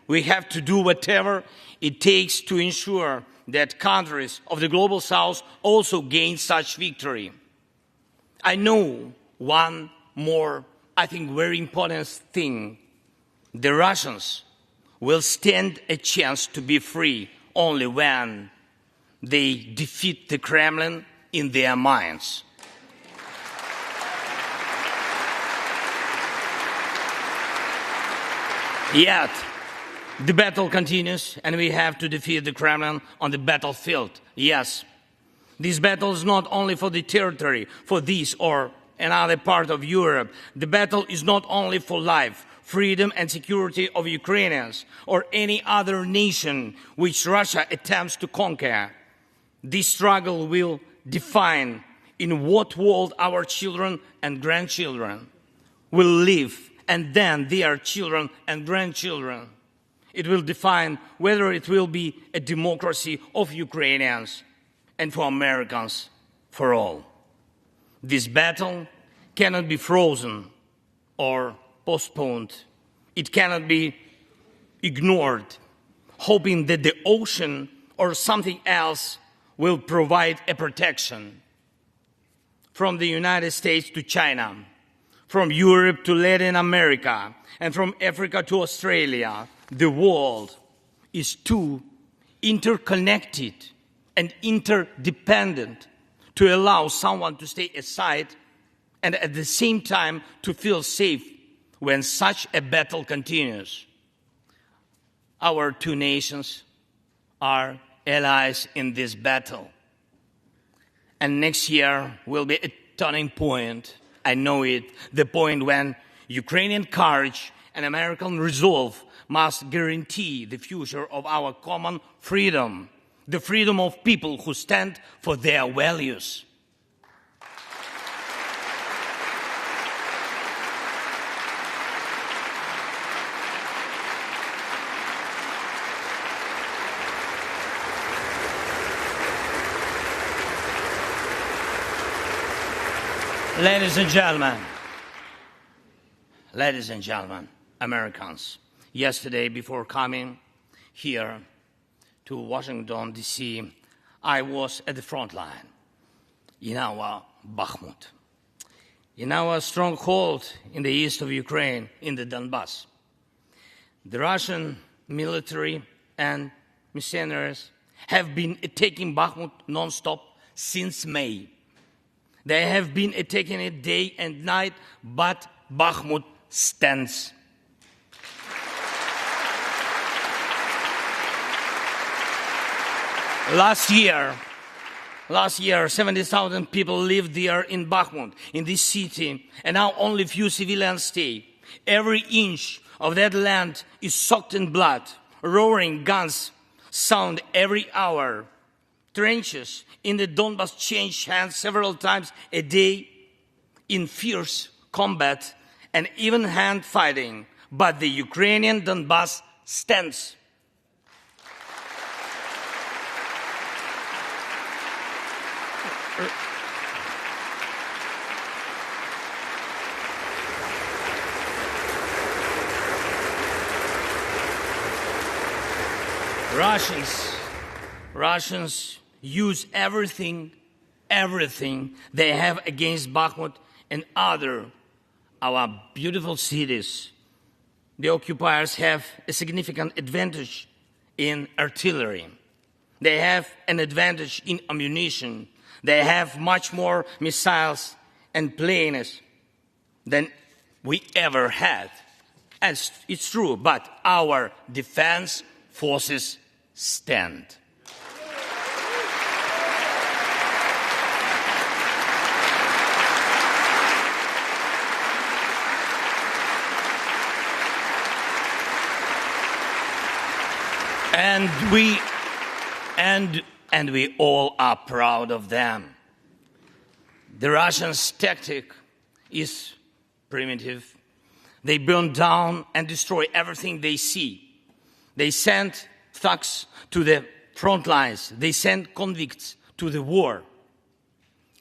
We have to do whatever it takes to ensure that countries of the global south also gain such victory. I know one more, I think, very important thing. The Russians will stand a chance to be free only when they defeat the Kremlin in their minds. Yet, the battle continues, and we have to defeat the Kremlin on the battlefield. Yes, this battle is not only for the territory, for this or another part of Europe. The battle is not only for life, freedom and security of Ukrainians or any other nation which Russia attempts to conquer. This struggle will define in what world our children and grandchildren will live, and then their children and grandchildren. It will define whether it will be a democracy of Ukrainians and for Americans for all. This battle cannot be frozen or postponed. It cannot be ignored, hoping that the ocean or something else will provide a protection. From the United States to China, from Europe to Latin America, and from Africa to Australia, the world is too interconnected and interdependent to allow someone to stay aside and at the same time to feel safe when such a battle continues. Our two nations are allies in this battle. And next year will be a turning point. I know it, the point when Ukrainian courage and American resolve must guarantee the future of our common freedom, the freedom of people who stand for their values. Ladies and gentlemen, Americans, yesterday before coming here to Washington, D.C., I was at the front line in our Bakhmut, in our stronghold in the east of Ukraine, in the Donbas. The Russian military and mercenaries have been attacking Bakhmut non-stop since May. They have been attacking it day and night, but Bakhmut stands. Last year, 70,000 people lived there in Bakhmut, in this city, and now only few civilians stay. Every inch of that land is soaked in blood. Roaring guns sound every hour. Trenches in the Donbas change hands several times a day in fierce combat and even hand fighting. But the Ukrainian Donbas stands. Russians use everything they have against Bakhmut and our beautiful cities. The occupiers have a significant advantage in artillery. They have an advantage in ammunition. They have much more missiles and planes than we ever had. And it's true, but our defense forces stand. And we all are proud of them. The Russians' tactic is primitive. They burn down and destroy everything they see. They send thugs to the front lines. They send convicts to the war.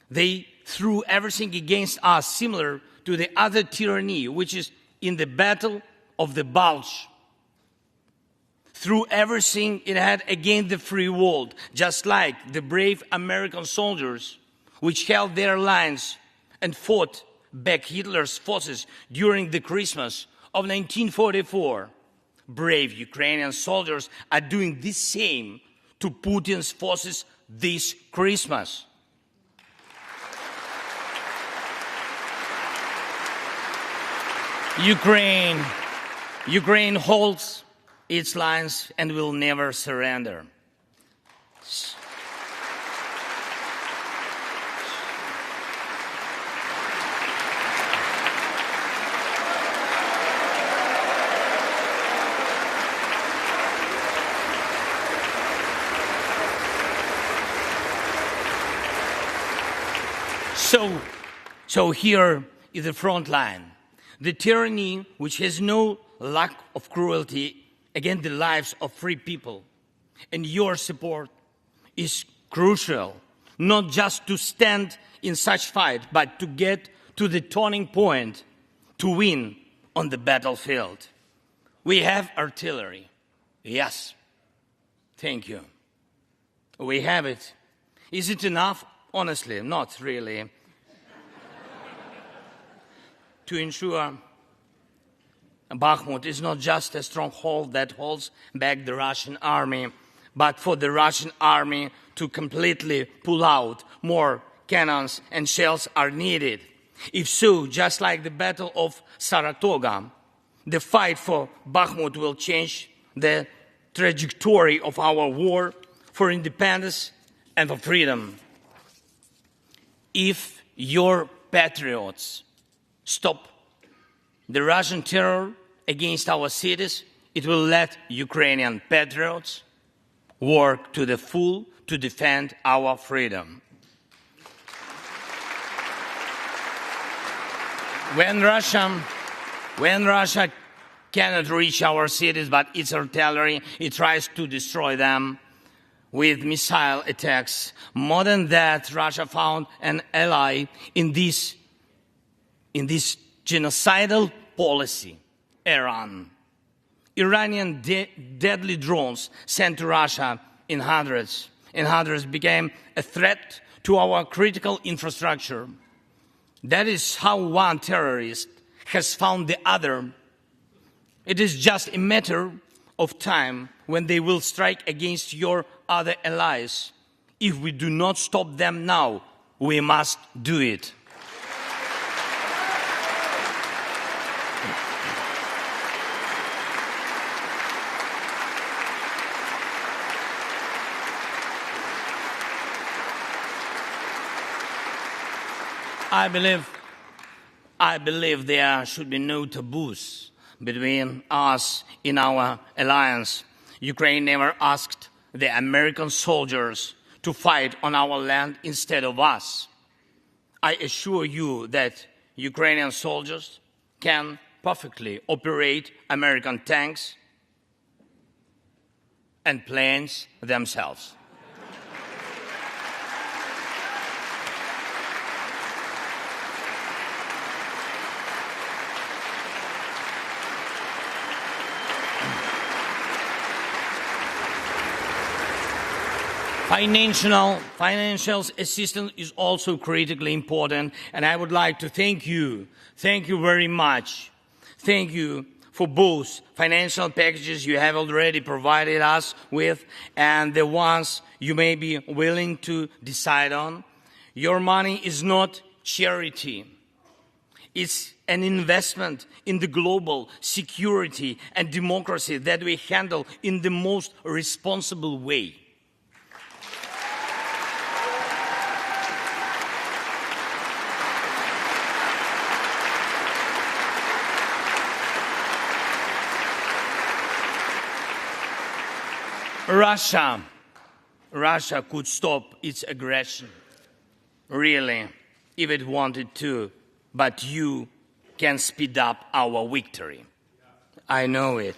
They threw everything against us, similar to the other tyranny, which is in the Battle of the Bulge. threw everything it had against the free world, just like the brave American soldiers which held their lines and fought back Hitler's forces during the Christmas of 1944. Brave Ukrainian soldiers are doing the same to Putin's forces this Christmas. Ukraine holds its lines and will never surrender. So here is the front line. The tyranny which has no lack of cruelty against the lives of free people. And your support is crucial, not just to stand in such fight, but to get to the turning point to win on the battlefield. We have artillery. Yes. Thank you. We have it. Is it enough? Honestly, not really. To ensure Bakhmut is not just a stronghold that holds back the Russian army, but for the Russian army to completely pull out, more cannons and shells are needed. If so, just like the Battle of Saratoga, the fight for Bakhmut will change the trajectory of our war for independence and for freedom. If your patriots stop the Russian terror against our cities, it will let Ukrainian patriots work to the full to defend our freedom. When Russia cannot reach our cities, but its artillery, it tries to destroy them with missile attacks. More than that, Russia found an ally in this genocidal policy, Iran. Iranian deadly drones sent to Russia in hundreds became a threat to our critical infrastructure. That is how one terrorist has found the other. It is just a matter of time when they will strike against your other allies. If we do not stop them now, we must do it. I believe there should be no taboos between us in our alliance. Ukraine never asked the American soldiers to fight on our land instead of us. I assure you that Ukrainian soldiers can perfectly operate American tanks and planes themselves. Financial assistance is also critically important, and I would like to thank you. Thank you very much. Thank you for both financial packages you have already provided us with and the ones you may be willing to decide on. Your money is not charity. It's an investment in the global security and democracy that we handle in the most responsible way. Russia could stop its aggression, really, if it wanted to, but you can speed up our victory. I know it.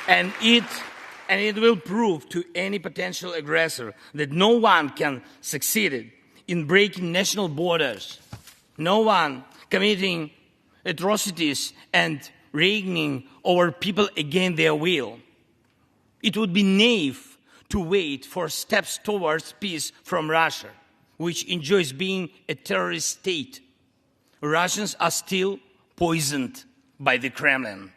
And it will prove to any potential aggressor that no one can succeed in breaking national borders, no one committing atrocities and reigning over people against their will. It would be naive to wait for steps towards peace from Russia, which enjoys being a terrorist state. Russians are still poisoned by the Kremlin.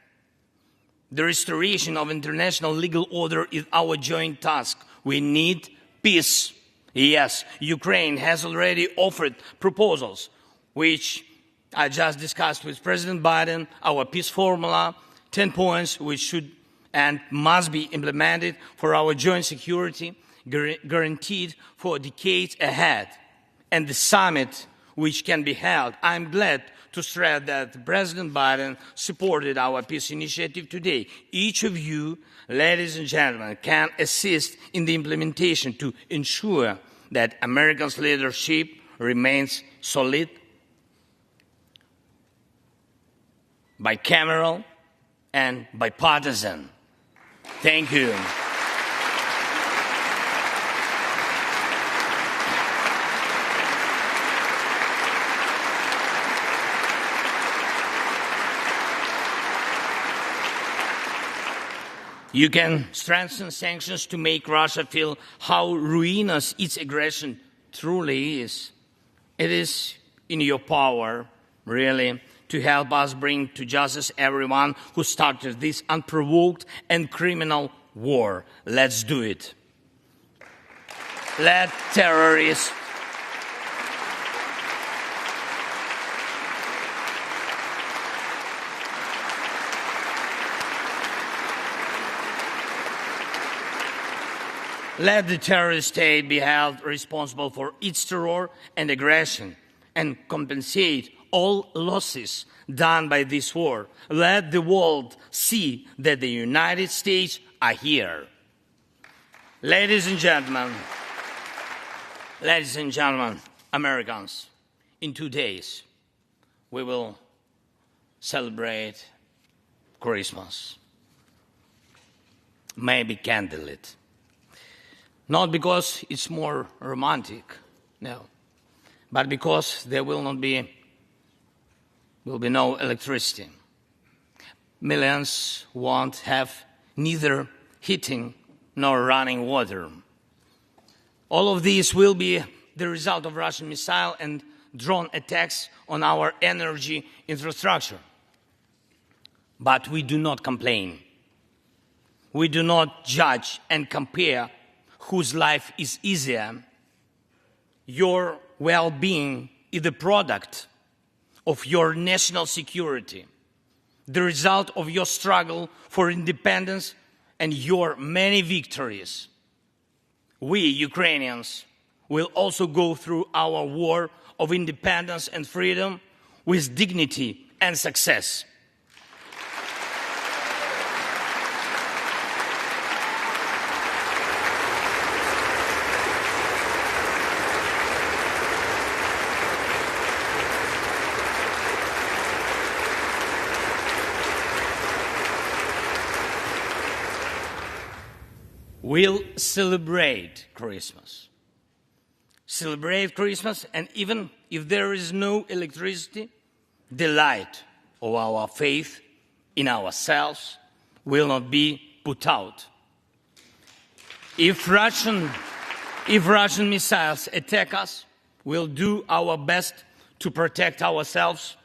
The restoration of international legal order is our joint task. We need peace. Yes, Ukraine has already offered proposals, which I just discussed with President Biden, our peace formula, 10 points which should and must be implemented for our joint security, guaranteed for decades ahead. And the summit which can be held. I'm glad to stress that President Biden supported our peace initiative today. Each of you, ladies and gentlemen, can assist in the implementation to ensure that America's leadership remains solid, bicameral, and bipartisan. Thank you. You can strengthen sanctions to make Russia feel how ruinous its aggression truly is. It is in your power, really, to help us bring to justice everyone who started this unprovoked and criminal war. Let's do it. Let terrorists Let the terrorist state be held responsible for its terror and aggression and compensate all losses done by this war. Let the world see that the United States are here. Ladies and gentlemen, Americans, in 2 days we will celebrate Christmas, maybe candlelit. Not because it's more romantic, no, but because there will be no electricity. Millions won't have neither heating nor running water. All of these will be the result of Russian missile and drone attacks on our energy infrastructure. But we do not complain. We do not judge and compare whose life is easier. Your well-being is the product of your national security, the result of your struggle for independence and your many victories. We, Ukrainians, will also go through our war of independence and freedom with dignity and success. We'll celebrate Christmas. Celebrate Christmas, and even if there is no electricity, the light of our faith in ourselves will not be put out. If Russian missiles attack us, we'll do our best to protect ourselves.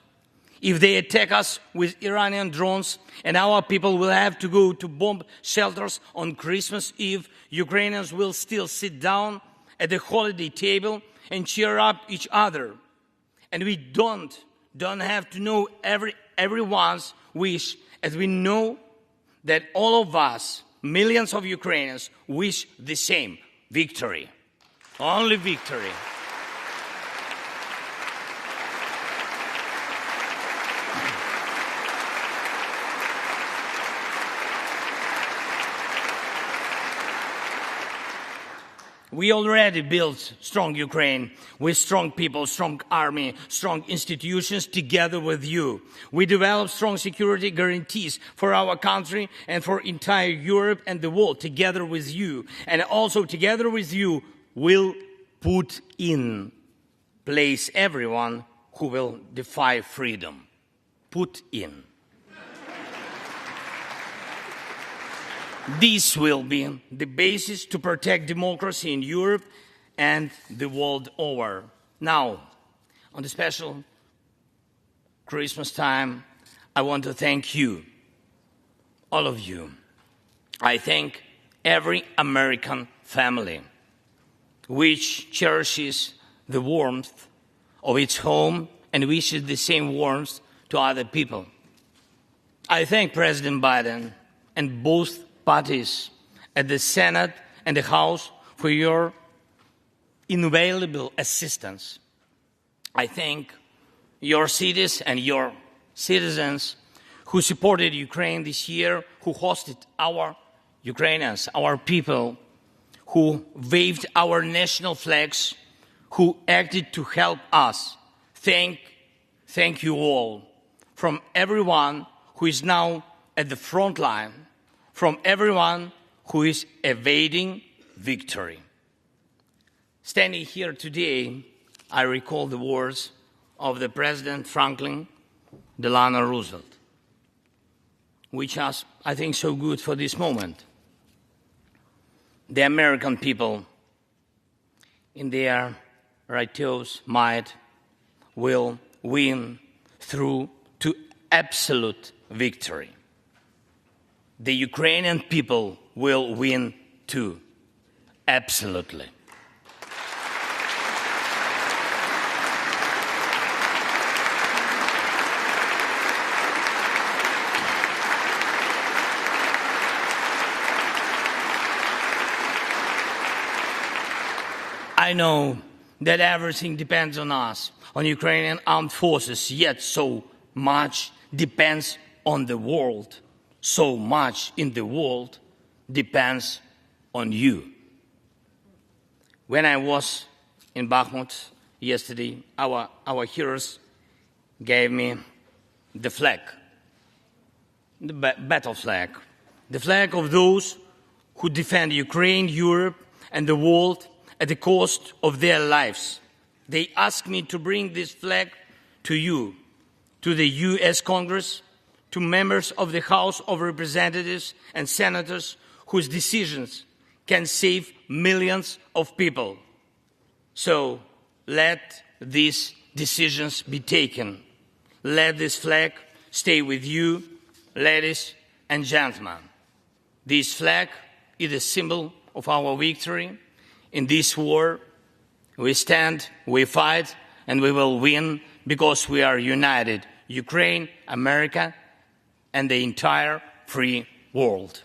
If they attack us with Iranian drones and our people will have to go to bomb shelters on Christmas Eve, Ukrainians will still sit down at the holiday table and cheer up each other. And we don't have to know everyone's wish, as we know that all of us, millions of Ukrainians, wish the same: victory. Only victory. We already built strong Ukraine with strong people, strong army, strong institutions together with you. We developed strong security guarantees for our country and for entire Europe and the world together with you. And also together with you, we'll put in place everyone who will defy freedom. Put in. This will be the basis to protect democracy in Europe and the world over. Now, on the special Christmas time, I want to thank you, all of you. I thank every American family which cherishes the warmth of its home and wishes the same warmth to other people. I thank President Biden and both parties at the Senate and the House for your invaluable assistance. I thank your cities and your citizens who supported Ukraine this year, who hosted our Ukrainians, our people, who waved our national flags, who acted to help us. Thank you all, from everyone who is now at the front line, from everyone who is evading victory. Standing here today, I recall the words of the President Franklin Delano Roosevelt, which are, I think, so good for this moment. The American people, in their righteous might, will win through to absolute victory. The Ukrainian people will win too, absolutely. I know that everything depends on us, on Ukrainian armed forces, yet so much depends on the world. So much in the world depends on you. When I was in Bakhmut yesterday, our heroes gave me the flag, the battle flag, the flag of those who defend Ukraine, Europe, and the world at the cost of their lives. They asked me to bring this flag to you, to the US Congress, to members of the House of Representatives and senators whose decisions can save millions of people. So let these decisions be taken. Let this flag stay with you, ladies and gentlemen. This flag is a symbol of our victory. In this war, we stand, we fight, and we will win because we are united. Ukraine, America, and the entire free world.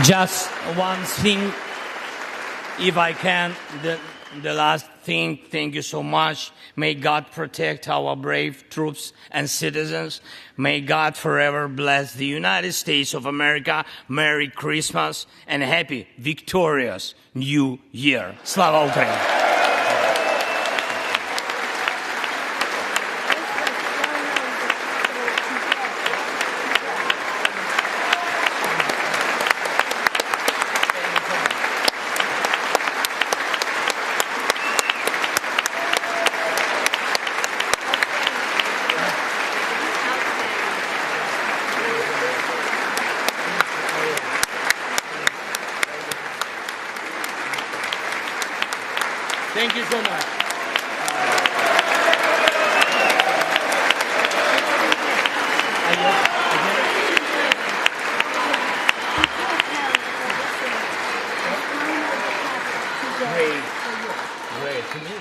Just one thing, if I can, the last thing, thank you so much. May God protect our brave troops and citizens. May God forever bless the United States of America. Merry Christmas and happy, victorious New Year. Slava Ukraini! Thank you so much. Great to me.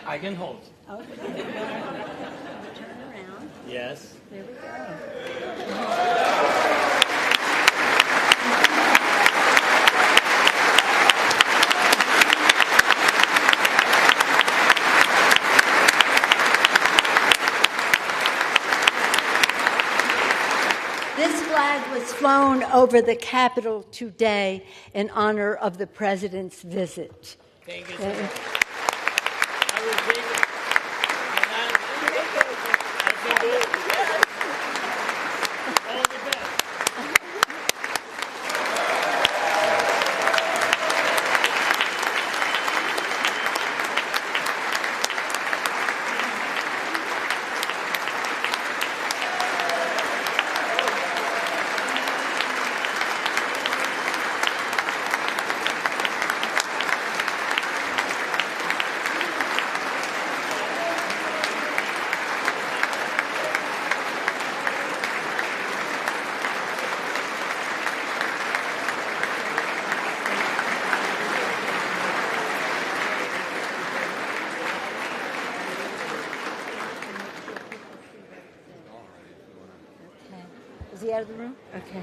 I can hold. Okay. Turn around. Yes. There we go. This flag was flown over the Capitol today in honor of the President's visit. Thank you so much. I will take it. I can do it. All the best. Is he out of the room? Okay.